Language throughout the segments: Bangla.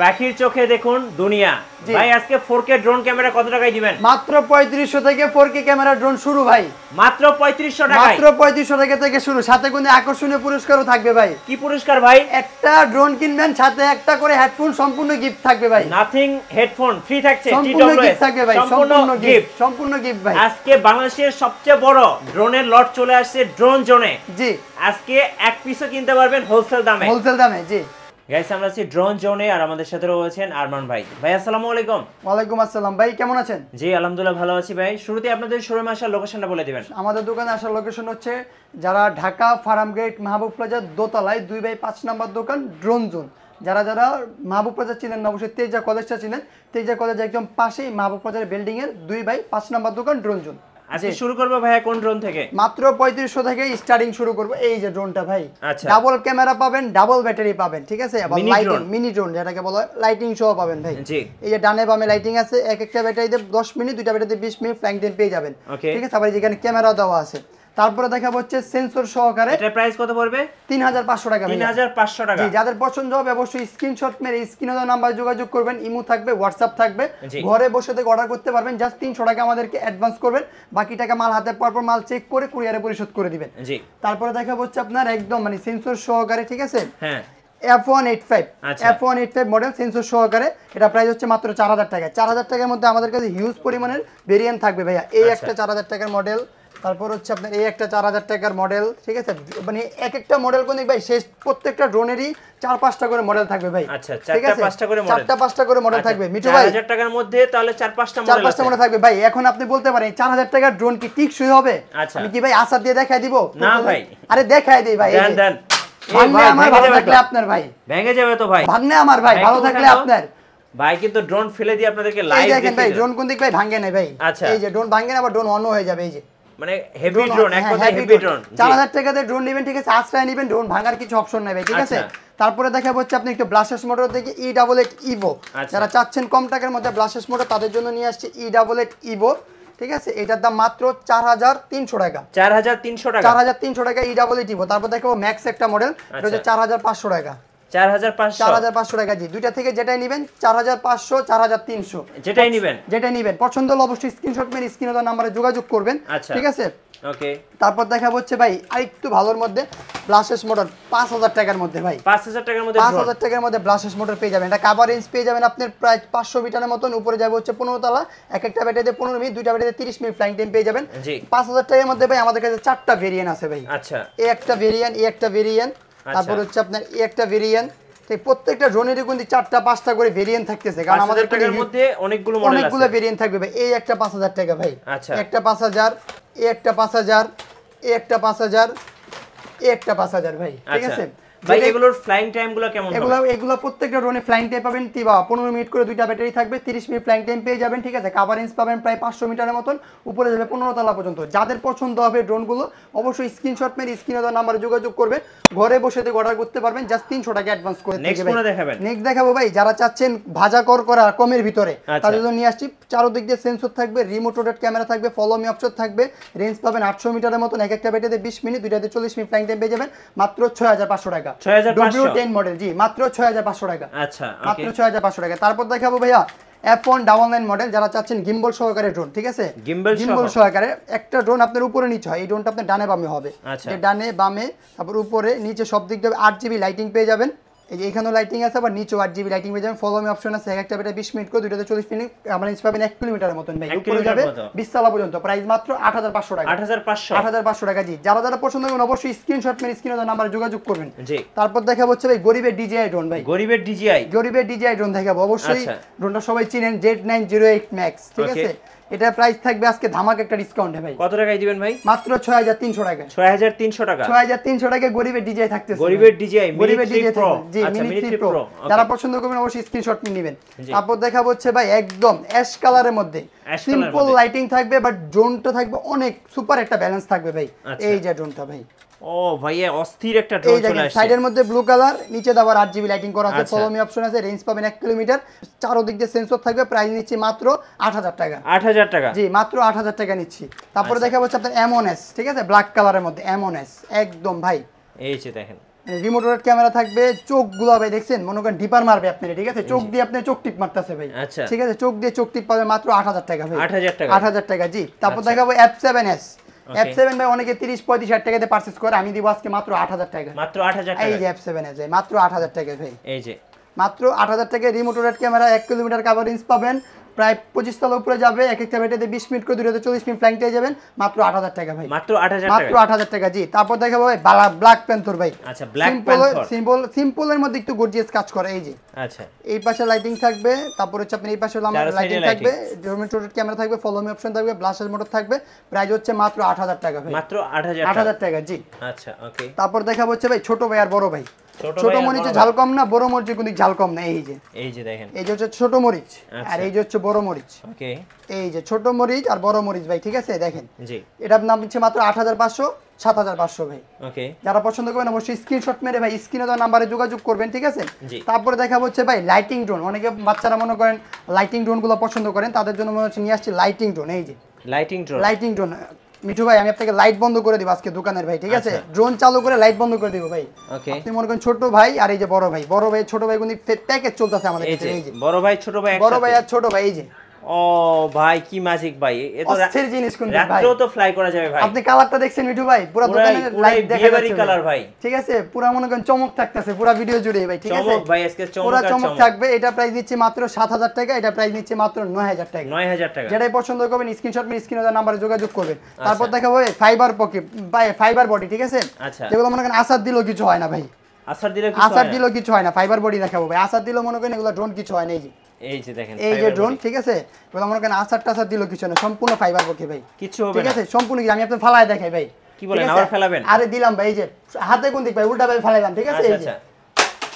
পাখির চোখে দেখুন দুনিয়া। ভাই আজকে 4K ড্রোন ক্যামেরা কত টাকায় দিবেন? মাত্র 3500 থেকে 4K ক্যামেরা ড্রোন শুরু ভাই। মাত্র 3500 টাকায়? মাত্র 3500 টাকা থেকে শুরু, সাথে কোনো আকর্ষণীয় পুরস্কারও থাকবে ভাই। কি পুরস্কার ভাই? একটা ড্রোন কিনবেন, সাথে একটা করে হেডফোন সম্পূর্ণ গিফট থাকবে ভাই। নাথিং হেডফোন ফ্রি থাকছে, সম্পূর্ণ গিফট থাকবে ভাই, সম্পূর্ণ গিফট, সম্পূর্ণ গিফট ভাই। আজকে বাংলাদেশের সবচেয়ে বড় ড্রোনের লট চলে আসছে ড্রোন জোনে। জি, আজকে এক পিসও কিনতে পারবেন হোলসেল দামে। হোলসেল দামে, জি। গাইস আমরা আছি ড্রোন জোনে, আর আমাদের সাথে রয়েছেন আরমান ভাই। ভাই আসসালামু আলাইকুম। ওয়ালাইকুম আসসালাম ভাই, কেমন আছেন? জি আলহামদুলিল্লাহ ভালো আছি ভাই। শুরুতে আপনাদের শোরুমে আসার লোকেশনটা বলে দিবেন। আমাদের দোকানে আসার লোকেশন হচ্ছে যারা ঢাকা ফার্ম গেট মাহবুব প্লাজা দোতলায় 2/5 নম্বর দোকান ড্রোন জোন। যারা মাহবুব প্লাজা চিনেন না, অবশ্যই তেজা কলেজটা চিনেন। তেজা কলেজ একদম পাশেই মাহবুব প্লাজার বিল্ডিং এর 2/5 নম্বর দোকান ড্রোন জোন। আজকে শুরু করব ভাইয়া কোন ড্রোন থেকে? মাত্র 3500 থেকে স্টার্টিং শুরু করব। এই যে ড্রোনটা ভাই, আচ্ছা, ডাবল ক্যামেরা পাবেন, ডাবল ব্যাটারি পাবেন, ঠিক আছে? আবার লাইটিং, মিনি ড্রোন যেটাকে বলা হয়, লাইটিং সহ পাবেন ভাই। জি, এই যে ডানে বামে লাইটিং আছে, এক একটা ব্যাটারিতে 10 মিনিট, দুইটা ব্যাটারিতে 20 মিনিট ফ্লাইং টাইম পেয়ে যাবেন, ঠিক আছে? আবার যেখানে ক্যামেরা দেওয়া আছে। তারপরে দেখাবো হচ্ছে সেন্সর সহকারে। এটার প্রাইস কত পড়বে? 3500 টাকা। 3500 টাকা। জি, যাদের পছন্দ হবে অবশ্যই স্ক্রিনশট মেরে স্ক্রিনে দেওয়া নাম্বার যোগাযোগ করবেন। ইমো থাকবে, হোয়াটসঅ্যাপ থাকবে, ঘরে বসে থেকে অর্ডার করতে পারবেন। জাস্ট 300 টাকা আমাদেরকে অ্যাডভান্স করবেন, বাকি টাকা মাল হাতে পাওয়ার পর মাল চেক করে কুরিয়ারে পরিশোধ করে দিবেন। জি, তারপরে দেখাবো হচ্ছে আপনার একদম মানে সেন্সর সহকারে, ঠিক আছে? হ্যাঁ, F185 মডেল সেন্সর সহকারে। এটা প্রাইস হচ্ছে মাত্র 4000 টাকা। 4000 টাকার মধ্যে আমাদের কাছে হিউজ পরিমাণের ভেরিয়েন্ট থাকবে ভাইয়া। এই একটা 4000 টাকার মডেল, তারপর হচ্ছে আপনার এই একটা 4000 টাকার মডেল, ঠিক আছে? মানে এক একটা মডেল কোন ভাই, শেষ প্রত্যেকটা ড্রোনেরই 4-5টা করে মডেল থাকবে ভাই। আচ্ছা, 4-5টা করে মডেল, 4-5টা করে মডেল থাকবে মিঠু ভাই। 4000 টাকার মধ্যে তাহলে 4-5টা মডেল থাকবে ভাই। এখন আপনি বলতে পারেন 4000 টাকার ড্রোন কি টিকসই হবে? আমি কি ভাই আশা দিয়ে দেখাই দিব? না ভাই, আরে দেখাই দেই ভাই। দেন ভাঙনে আমার ভালো থাকলে আপনার ভাই, ভেঙে যাবে তো ভাই। ভাঙনে আমার ভাই ভালো থাকলে আপনার ভাই। কিন্তু ড্রোন ফেলে দিয়ে আপনাদেরকে লাইভ দেখেন ভাই, ড্রোন কোন দিক ভাই ভাঙে নাই ভাই। আচ্ছা, এই যে ড্রোন ভাঙে না, আবার ড্রোন অন হয়ে যাবে। এই যে মানে হেভি ড্রোন, এক কথায় হেভি ড্রোন। 4000 টাকাতে ড্রোন নেবেন, ঠিক আছে? আশ্রয় নেবেন, ড্রোন ভাঙার কিছু অপশন নাই ভাই, ঠিক আছে? তারপরে দেখাবো হচ্ছে আপনি একটু ব্লাস্টার্স মোটর থেকে E88 ইভো। যারা চাচ্ছেন কম টাকার মধ্যে ব্লাস্টার্স মোটর, তাদের জন্য নিয়ে আসছে E88 ইভো, ঠিক আছে? এটার দাম মাত্র 4300 টাকা। 4300 টাকা, 4300 টাকা E88 ইভো। তারপর দেখাবো ম্যাক্স একটা মডেল, এটা হচ্ছে 4500 টাকা। 4500 টাকা। জি, দুইটা থেকে যেটাই নেবেন 4500, 4300 যেটাই নেবেন পছন্দ হলে অবশ্যই স্ক্রিনশট মেরে স্ক্রিনে দেওয়া নম্বরে যোগাযোগ করবেন, ঠিক আছে? ওকে। তারপর দেখাবো হচ্ছে ভাই আরেকটু ভালোর মধ্যে ব্লাস্টার্স মোটর 5000 টাকার মধ্যে ভাই। 5000 টাকার মধ্যে 5000 টাকার মধ্যে ব্লাস্টার্স মোটর পেয়ে যাবেন। এটা কভার রেঞ্জ পেয়ে যাবেন আপনার প্রায় 500 মিটারের মতন। উপরে যাবে হচ্ছে 15 তলা, এক একটা ব্যাটারিতে 15 মিনিট, দুইটা ব্যাটারিতে 30 মিনিট ফ্লাইং টাইম পেয়ে যাবেন। 5000 টাকার মধ্যে ভাই আমাদের কাছে 4টা ভেরিয়েন্ট আছে ভাই। আচ্ছা, এই একটা ভেরিয়েন্ট, এই একটা ভেরিয়েন্ট, তারপর হচ্ছে আপনার এই একটা ভেরিয়েন্ট। প্রত্যেকটা ড্রোনেরই কিন্তু 4-5টা করে ভেরিয়েন্ট থাকতেছে, কারণ আমাদের টাকার মধ্যে অনেকগুলো ভেরিয়েন্ট থাকবে ভাই। এই একটা 5000 টাকা ভাই, একটা 5000, এই একটা 5000, এই একটা 5000, এই একটা 5000 ভাই, ঠিক আছে? ভাই এগুলোর ফ্লাইং টাইম গুলো কেমন হবে? এগুলো প্রত্যেকটা ড্রোনে ফ্লাইং টাইম পাবেন 15 মিনিট করে, দুইটা ব্যাটারি থাকবে, 30 মিনিট ফ্লাইং টাইম পেয়ে যাবেন, ঠিক আছে? কভার রেঞ্জ পাবেন প্রায় 500 মিটারের মতন, উপরে যাবে 15 তলা পর্যন্ত। যাদের পছন্দ হবে ড্রোনগুলো অবশ্যই স্ক্রিনশট মেরে স্ক্রিনে দেওয়া নাম্বারে যোগাযোগ করবেন, ঘরে বসে থেকে অর্ডার করতে পারবেন। জাস্ট 300 টাকা অ্যাডভান্স করে দিতে হবে। নেক্সট দেখাবো ভাই যারা চাচ্ছেন ভাজা করা কমের ভিতরে, তাদের জন্য নিয়ে আসছি। চারদিক দিয়ে সেন্সর থাকবে, রিমোট রোটেট ক্যামেরা থাকবে, ফলো মি অপশন থাকবে, রেঞ্জ পাবেন 800 মিটারের মতন, এক একটা ব্যাটারিতে 20 মিনিট, দুইটাতে 40 মিনিট ফ্লাইং টাইম পেয়ে যাবেন মাত্র 6500 টাকা। 10 মডেল, জি, মাত্র 6500 টাকা। আচ্ছা, মাত্র 6500 টাকা। তারপর দেখাবো ভাইয়া F199 মডেল, যারা চাচ্ছেন গিম্বল সহকারে ড্রোন, ঠিক আছে? গিম্বল সহকারে একটা ড্রোন আপনার উপরে নিচে হয়। এই ড্রোনটা আপনার ডানে বামে হবে, ডানে বামে, তারপর উপরে নিচে সব দিক দিয়ে 8GB লাইটিং পেয়ে যাবেন। এই যে এখানেও লাইটিং আছে, আবার নিচেও 8GB লাইটিং পেয়ে যাবেন। ফলো মি অপশন আছে, এক একটা বেটা 20 মিনিট করে, দুইটাতে 40 মিনিট, আমরা রেঞ্জ পাবেন 1 কিলোমিটারের মতন ভাই। উপরে যাবে 20 তলা পর্যন্ত। প্রাইস মাত্র 8500 টাকা। 8500 টাকা। জি, যারা পছন্দ করেন অবশ্যই স্ক্রিনশট মেরে স্ক্রিনে দেওয়া নাম্বারে যোগাযোগ করবেন। জি, তারপর দেখাবো হচ্ছে ভাই গরিবের DJI ড্রোন ভাই। গরিবের DJI ড্রোন দেখাবো। অবশ্যই ড্রোনটা সবাই চিনেন, Z908 Max, ঠিক আছে? এটা প্রাইস থাকবে আজকে ধামাক একটা ডিসকাউন্টে ভাই। কত টাকায় দিবেন ভাই? মাত্র 6300 টাকা। 6300 টাকা। 6300 টাকায় গরিবের DJI থাকতেছে। গরিবের DJI Pro, জি, Mini 3 Pro। যারা পছন্দ করবেন অবশ্যই স্ক্রিনশট নিয়ে নেবেন। তারপর দেখাবো হচ্ছে ভাই একদম অ্যাশ কালারের মধ্যে সিম্পল লাইটিং থাকবে, বাট ড্রোনটা থাকবে অনেক সুপার একটা ব্যালেন্স থাকবে ভাই। এই যে ড্রোনটা ভাই, ও ভাইয়া অস্থির একটা ড্রোন চলে আসছে। সাইডের মধ্যে ব্লু কালার, নিচে আবার 8GB লাইটিং করা আছে, ফলো মি অপশন আছে, রেঞ্জ পাবেন 1 কিলোমিটার, চারদিক দিয়ে সেন্সর থাকবে। প্রাইস নিচ্ছি মাত্র 8000 টাকা। 8000 টাকা, জি, মাত্র 8000 টাকা নিচ্ছি। তারপরে দেখাবো আপনার M1S, ঠিক আছে? ব্ল্যাক কালারের মধ্যে M1S একদম ভাই, এই যে দেখেন রিমোট রোটেট ক্যামেরা থাকবে, চোখগুলো ভাই দেখছেন মনে করেন ডিপার মারবে আপনি, ঠিক আছে? চোখ দিয়ে আপনি চোখ টিপ মারতেছে ভাই, আচ্ছা ঠিক আছে? চোখ দিয়ে চোখ টিপ পাবে মাত্র 8000 টাকা ভাই, 8000 টাকা, 8000 টাকা জি। তারপর আচ্ছা। দেখাবো F7s, F7 ভাই অনেকে 30 35 হাজার টাকাতে পারচেজ করে, আমি দিব আজকে মাত্র 8000 টাকা, মাত্র 8000 টাকা। এই যে F7s ভাই মাত্র 8000 টাকা ভাই, এই যে মাত্র 8000 টাকায় remote rotate camera 1 kilometre coverage পাবেন, প্রায় 25 তলা উপরে যাবে, এক একটা ব্যাটারিতে 20 মিনিট করে 240 মিনিট ফ্লাইং টাইম যাবেন, মাত্র 8000 টাকা ভাই, মাত্র 8000 মাত্র টাকা। 8000 টাকা জি। তারপর দেখাবো ভাই ব্ল্যাক প্যান্থর ভাই, আচ্ছা ব্ল্যাক প্যান্থর, সিম্পলের মধ্যে একটু গর্জিয়াস কাজ করে, এই যে আচ্ছা এই পাশে লাইটিং থাকবে, তারপর হচ্ছে আপনি এই পাশে লাইটিং থাকবে, রিমোট রোটেট ক্যামেরা থাকবে, ফলো মি অপশন থাকবে, ব্লাস্টার মোটর থাকবে, প্রাইস হচ্ছে মাত্র 8000 টাকা ভাই, মাত্র 8000 টাকা। 8000 টাকা জি। আচ্ছা ওকে। তারপর দেখাবো হচ্ছে ভাই ছোট ভাই আর বড় ভাই, ছোট ছোট ভাই আর মরিচে বড় ঝাল কম না, বড় মরিচে কিন্তু ঝাল কম না, এই যে এই যে দেখেন, এই যে হচ্ছে ছোট মরিচ আচ্ছা। আর এই যে হচ্ছে বড় মরিচ, ওকে এই যে ছোট মরিচ আর বড় মরিচ ভাই, ঠিক আছে? দেখেন জি এটার দাম হচ্ছে মাত্র 8500 7500 ভাই। ওকে যারা পছন্দ করবেন অবশ্যই স্ক্রিনশট মেরে ভাই স্ক্রিনে দেওয়া নাম্বারে যোগাযোগ করবেন, ঠিক আছে? জি। তারপরে দেখা হচ্ছে ভাই লাইটিং ড্রোন, অনেকে বাচ্চারা মনে করেন লাইটিং ড্রোনগুলো পছন্দ করেন, তাদের জন্য মনে হচ্ছে নিয়ে আসছি লাইটিং ড্রোন, এই যে lighting drone, lighting drone. Mithu ভাই আমি আপনাকে লাইট বন্ধ করে দিব আজকে দোকানের ভাই, ঠিক আছে? আচ্ছা। ড্রোন চালু করে লাইট বন্ধ করে দিব ভাই। ওকে আপনি মনে করেন ছোট ভাই আর এই যে বড় ভাই, বড় ভাই ছোট ভাই কিন্তু প্যাকেজ চলতেছে আমাদের এই কাছে, যে এই যে বড় ভাই ছোট ভাই বড় ভাই একসাথে। আর ছোট ভাই, এই যে ও ভাই কি ম্যাজিক ভাই, এ তো অস্থির জিনিস কিন্তু ভাই, রাত্রেও তো ফ্লাই করা যাবে ভাই। আপনি কালারটা দেখছেন মিঠু ভাই, পুরো দোকানে লাইট দেখা বিয়েবাড়ি যাচ্ছে কালার ভাই, ঠিক আছে? পুরো মনে করেন চমক থাকতেছে পুরো ভিডিও জুড়ে ভাই, ঠিক আছে? চমক ভাই আজকে চমক পুরো আর চমক চমক। থাকবে। এটা প্রাইস দিচ্ছি মাত্র 7000 টাকা, এটা প্রাইস নিচ্ছে মাত্র 9000 টাকা। 9000 টাকা। যেটাই পছন্দ করবেন স্ক্রিনশট মেরে স্ক্রিনে দেওয়া নাম্বারে যোগাযোগ করবেন। তারপর দেখাবো ফাইবার পকেট ভাই, ফাইবার বডি, ঠিক আছে? আচ্ছা যেগুলো মনে করেন আসার দিলেও কিছু হয় না ভাই, আসার দিলে কি আসার দিলেও কিছু হয় না, ফাইবার বডি দেখাবো ভাই। আসার দিলেও মনে করেন এগুলো ড্রোন কিছু হয় না, এই যে এই যে দেখেন এই যে ড্রোন, ঠিক আছে? এগুলো মনে করেন আসার টাসার দিলেও কিছু না, সম্পূর্ণ ফাইবার পকে ভাই, কিছু হবে ঠিক না। আছে? সম্পূর্ণ আমি আপনাকে ফালায় দেখাই ভাই, কি বলেন, ঠিক আছে? আবার ফেলাবেন? আরে দিলাম ভাই, এই যে হাতে কোন দিক ভাই উল্টা ভাই ফালাইলাম, ঠিক আছে? আচ্ছা এই যে আচ্ছা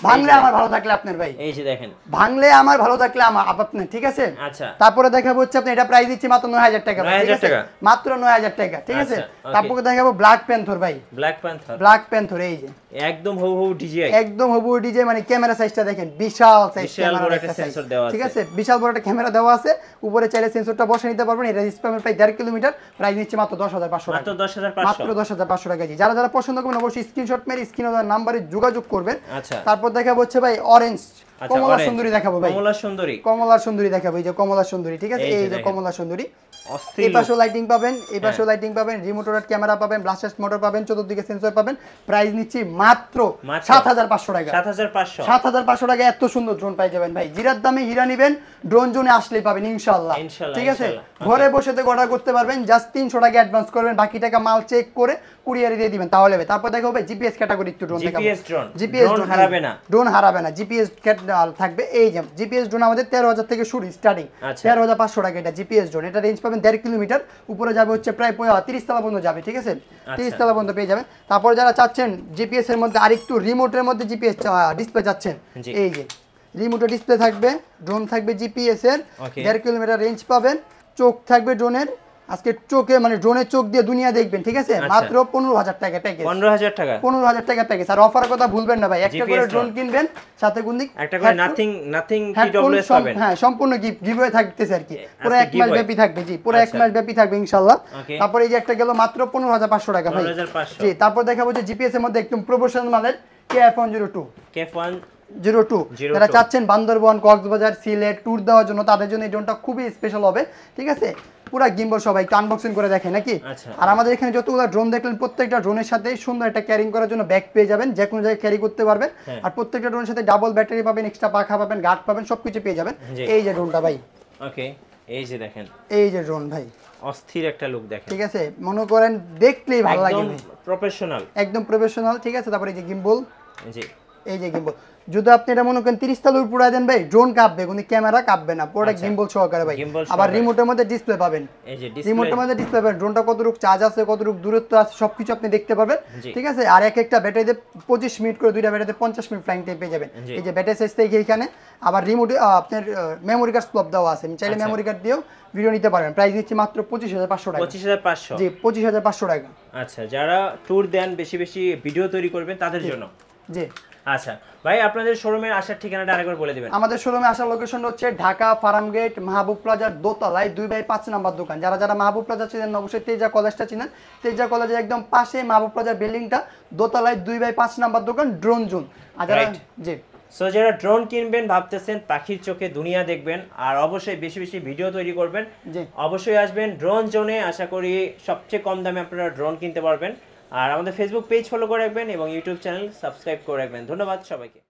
ভাঙলে আমার ভালো থাকলে আপনার ভাই, এই যে দেখেন, ভাঙলে আমার ভালো থাকলে আমার আপনার, ঠিক আছে? আচ্ছা তারপরে দেখাবো হচ্ছে আপনি এটা প্রাইস দিচ্ছি মাত্র 9000 টাকা ভাই, ঠিক 9000 আছে? টাকা। মাত্র 9000 টাকা, ঠিক আছে? আচ্ছা, okay। তারপরে দেখাবো ব্ল্যাক প্যান্থর ভাই, ব্ল্যাক প্যান্থার ব্ল্যাক প্যান্থর, এই যে একদম হবু ডিজিআই, একদম হবু ডিজে, মানে ক্যামেরা সাইজটা দেখেন বিশাল সাইজ, বিশাল বড় একটা সেন্সর দেওয়া আছে, ঠিক আছে? বিশাল বড় একটা ক্যামেরা দেওয়া আছে, উপরে চাইলে সেন্সরটা বসে নিতে পারবেন। এটা স্প্যামের প্রায় 1.5 কিলোমিটার, প্রাইস নিচ্ছে মাত্র 10500 মাত্র টাকা, 10500, মাত্র 10500 টাকা জি। যারা যারা পছন্দ করবেন অবশ্যই স্ক্রিনশট মেরে স্ক্রিনে দেওয়া নাম্বারে যোগাযোগ করবেন। আচ্ছা তারপর দেখাবো হচ্ছে ভাই অরেঞ্জ আচ্ছা, কমলা orange, সুন্দরী দেখাবো ভাই, কমলা সুন্দরী, কমলা সুন্দরী দেখাবো, এই যে কমলা সুন্দরী, ঠিক আছে? এই যে এই যে দেখেন। কমলা সুন্দরী, অস্থির এই look। পাশেও লাইটিং পাবেন, এই পাশেও লাইটিং পাবেন, রিমোট রোটেট ক্যামেরা পাবেন, ব্লাস্টার মোটর পাবেন, চতুর্দিকে সেন্সর পাবেন। প্রাইস নিচ্ছি মাত্র 7500 টাকা, 7500, 7500 টাকা এত সুন্দর ড্রোন পাই যাবেন ভাই। জিরার দামে হীরা নিবেন, ড্রোন জোনে আসলেই পাবেন ইনশাআল্লাহ, ইনশাআল্লাহ, ঠিক আছে? ইনশাআল্লাহ। ঘরে বসে থেকে অর্ডার করতে পারবেন, জাস্ট 300 টাকা অ্যাডভান্স করবেন, বাকি টাকা মাল চেক করে কুরিয়ারে দিয়ে দিবেন, তাহলে হবে। তারপর দেখো ভাই জিপিএস ক্যাটাগরি একটু ড্রোন দেখাবো, জিপিএস ড্রোন, জিপিএস ড্রোন হারাবে না, ড্রোন হারাবে না, জিপিএস থাকবে। এই যে জিপিএস ড্রোন আমাদের 13000 থেকে শুরু স্টার্টিং, আচ্ছা। 13500 টাকা এটা জিপিএস ড্রোন। এটা রেঞ্জ পাবেন 1.5 কিলোমিটার, উপরে যাবে হচ্ছে প্রায় 30 তলা পর্যন্ত যাবে, ঠিক আছে? 30 তলা পর্যন্ত পেয়ে যাবেন। তারপর যারা চাচ্ছেন জিপিএস এর মধ্যে আরেকটু রিমোটের মধ্যে জিপিএস ডিসপ্লে চাচ্ছেন, জি। এই যে রিমোটে ডিসপ্লে থাকবে, ড্রোন থাকবে জিপিএস এর, Okay। 1.5 কিলোমিটার রেঞ্জ পাবেন, চোখ থাকবে ড্রোনের, আজকে চোখে মানে ড্রোনের চোখ দিয়ে দুনিয়া দেখবেন, ঠিক আছে? আচ্ছা। মাত্র 15000 টাকা প্যাকেজ, 15000 টাকা, 15000 টাকা প্যাকেজ। আর অফার কথা ভুলবেন না ভাই, একটা করে GPS ড্রোন কিনবেন, সাথে গুন্দিক একটা করে নাথিং টিডব্লিউএস পাবেন, হ্যাঁ সম্পূর্ণ গিভওয়ে থাকতেছে আর কি, পুরো আজকে 1 মাস giveaway। ব্যাপী থাকবে জি, পুরো 1 আচ্ছা। মাস ব্যাপী থাকবে ইনশাআল্লাহ। Okay। তারপর এই যে একটা গেল মাত্র 15500 টাকা ভাই, 15500, জি। তারপর দেখাবো যে জিপিএস এর মধ্যে একদম প্রফেশনাল মানের KF102 K1 02, যারা চাচ্ছেন বান্দরবন, কক্সবাজার, সিলেট ট্যুর দেওয়ার জন্য তাদের জন্য এই ড্রোনটা খুবই স্পেশাল হবে, ঠিক আছে? পুরো গিম্বল সবাই একটু আনবক্সিং করে দেখেন নাকি? আচ্ছা। আর আমাদের এখানে যতগুলো ড্রোন দেখলেন প্রত্যেকটা ড্রোনের সাথে সুন্দর একটা ক্যারিং করার জন্য ব্যাগ পেয়ে যাবেন, যে কোনো জায়গায় ক্যারি করতে পারবেন। হ্যাঁ। আর প্রত্যেকটা ড্রোনের সাথে ডাবল ব্যাটারি পাবেন, এক্সট্রা পাখা পাবেন, গার্ড পাবেন, সবকিছু পেয়ে যাবেন। জি। এই যে ড্রোনটা ভাই, ওকে, এই যে দেখেন এই যে ড্রোন ভাই, অস্থির একটা লুক দেখেন, ঠিক আছে? মনে করেন দেখলেই ভালো লাগে একদম ভাই, প্রফেশনাল, একদম প্রফেশনাল, ঠিক আছে? তারপরে এই যে গিম্বল, জি এই যে গিম্বল, যদি আপনি এটা মনে করেন 30 তালুর পুরাই দেন ভাই, ড্রোন কাঁপবে কিন্তু ক্যামেরা কাঁপবে না, পুরো আচ্ছা। গিম্বল সহকারে ভাই। Gimbal আবার সহকারে। রিমোটের মধ্যে ডিসপ্লে পাবেন, এই যে রিমোটের ডিসপ্লে, মধ্যে ডিসপ্লে পাবেন, ড্রোনটা কতটুকু চার্জ আছে, কতটুকু দূরত্ব আছে, সবকিছু আপনি দেখতে পারবেন, জি। ঠিক আছে? আর এক একটা ব্যাটারিতে 25 মিনিট করে, দুইটা ব্যাটারিতে 50 মিনিট ফ্লাইং টাইম পেয়ে যাবেন। জি। এই যে ব্যাটারি সাইজ থেকে এখানে আবার রিমোটে আপনার মেমোরি কার্ড স্লপ দেওয়া আছে, চাইলে আচ্ছা। মেমোরি কার্ড দিয়েও ভিডিও নিতে পারবেন। প্রাইস দিচ্ছি মাত্র 25500 টাকা, 25500, জি 25500 টাকা, আচ্ছা। যারা ট্যুর দেন, বেশি বেশি ভিডিও তৈরি করবেন তাদের জন্য, জি। আচ্ছা ভাই, আপনাদের শোরুমের আসার ঠিকানাটা আরেকবার বলে দিবেন। আমাদের শোরুমে আসার লোকেশন হচ্ছে ঢাকা ফার্মগেট মাহবুব প্লাজার দোতলায় 2/5 নাম্বার দোকান। যারা যারা মাহবুব প্লাজা চিনেন অবশ্যই তেজা কলেজটা চিনেন। তেজা কলেজের একদম পাশে মাহবুব প্লাজার বিল্ডিংটা, দোতলায় 2/5 নাম্বার দোকান, ড্রোন জোন। আর যারা Right. জি সো যারা ড্রোন কিনবেন ভাবতেছেন, পাখির চোখে দুনিয়া দেখবেন, আর অবশ্যই বেশি বেশি ভিডিও তৈরি করবেন, জি অবশ্যই আসবেন ড্রোন জোনে। আশা করি সবচেয়ে কম দামে আপনারা ড্রোন কিনতে পারবেন। আর আমাদের ফেসবুক পেজ ফলো করে রাখবেন এবং ইউটিউব চ্যানেল সাবস্ক্রাইব করে রাখবেন। ধন্যবাদ সবাইকে।